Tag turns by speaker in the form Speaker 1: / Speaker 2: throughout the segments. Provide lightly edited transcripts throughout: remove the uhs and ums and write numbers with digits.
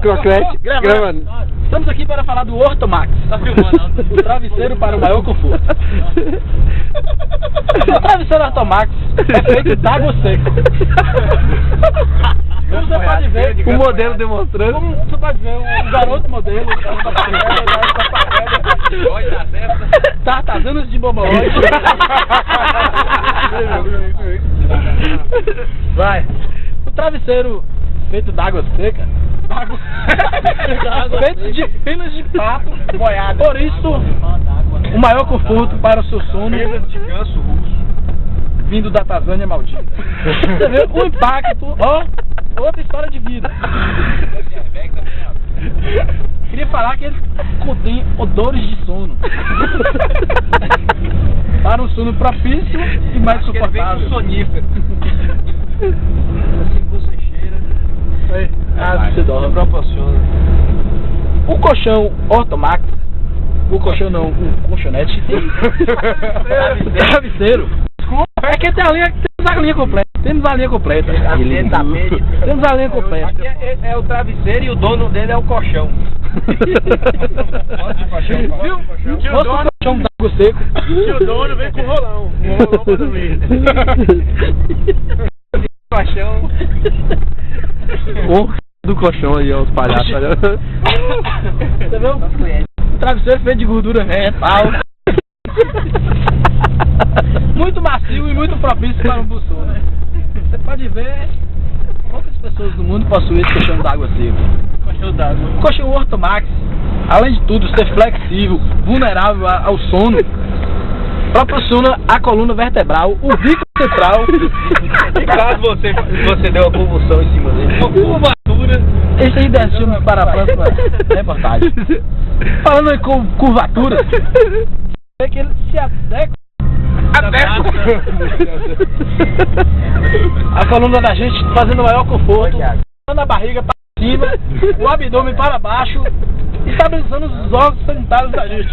Speaker 1: Croquete. Gravando.
Speaker 2: Estamos aqui para falar do Ortomax.
Speaker 3: Tá filmando,
Speaker 2: O travesseiro para o maior conforto. O travesseiro Ortomax é feito d'água seca. Como você pode ver,
Speaker 1: O modelo demonstrando.
Speaker 2: como você pode ver, o garoto modelo tartazanas de bobolóide. Vai. O travesseiro feito d'água seca. Feito de penas de pato boiada. Por isso, o maior conforto para o seu sono.
Speaker 3: Penas de ganso russo.
Speaker 2: Vindo da Tanzânia maldita. Você vê o impacto, ó, outra história de vida. Queria falar que ele contém odores de sono. Para um sono propício e mais suportável.
Speaker 3: Sonífero.
Speaker 2: Assim você cheira. Você dorme.
Speaker 3: Proporciona.
Speaker 2: O colchão Ortomax, o colchão não, o colchonete. Travesseiro. É que tem temos a linha completa. Temos a linha completa. Temos a linha completa.
Speaker 3: Aqui é o travesseiro e o dono dele é o colchão.
Speaker 2: Viu? Nosso colchão d'água seco.
Speaker 3: E o dono vem com o rolão. O rolão pra dormir. Colchão.
Speaker 1: Do colchão aí, ó, os palhaços.
Speaker 2: Você viu? O travesseiro feito de gordura vegetal. Muito macio e muito propício para um bom sono, né? Você pode ver poucas pessoas do mundo possuem esse colchão d'água seco.
Speaker 3: Colchão d'água.
Speaker 2: O colchão Ortomax, além de tudo ser flexível, vulnerável ao sono, proporciona a coluna vertebral, o bico central.
Speaker 3: Caso você deu uma convulsão em cima dele. Uma curvatura.
Speaker 2: Esse aí destina para a próxima reportagem. Falando em curvatura, é que ele se adequa. A coluna da gente fazendo o maior conforto, a barriga para cima, o abdômen para baixo, estabilizando os órgãos sanitários da gente.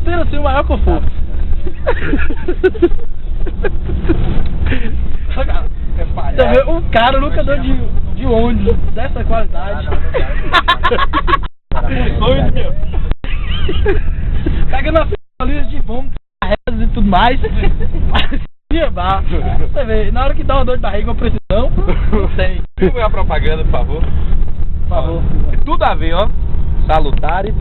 Speaker 2: Tendo assim o maior conforto. Você vê, um cara nunca andou de ônibus dessa qualidade. Pegando as bolinhas de vômito, e tudo mais. Você vê, na hora que dá uma dor de barriga, uma precisão, não tem.
Speaker 3: Filma a propaganda, por favor.
Speaker 2: Por favor.
Speaker 3: Tudo a ver, ó. Salutares.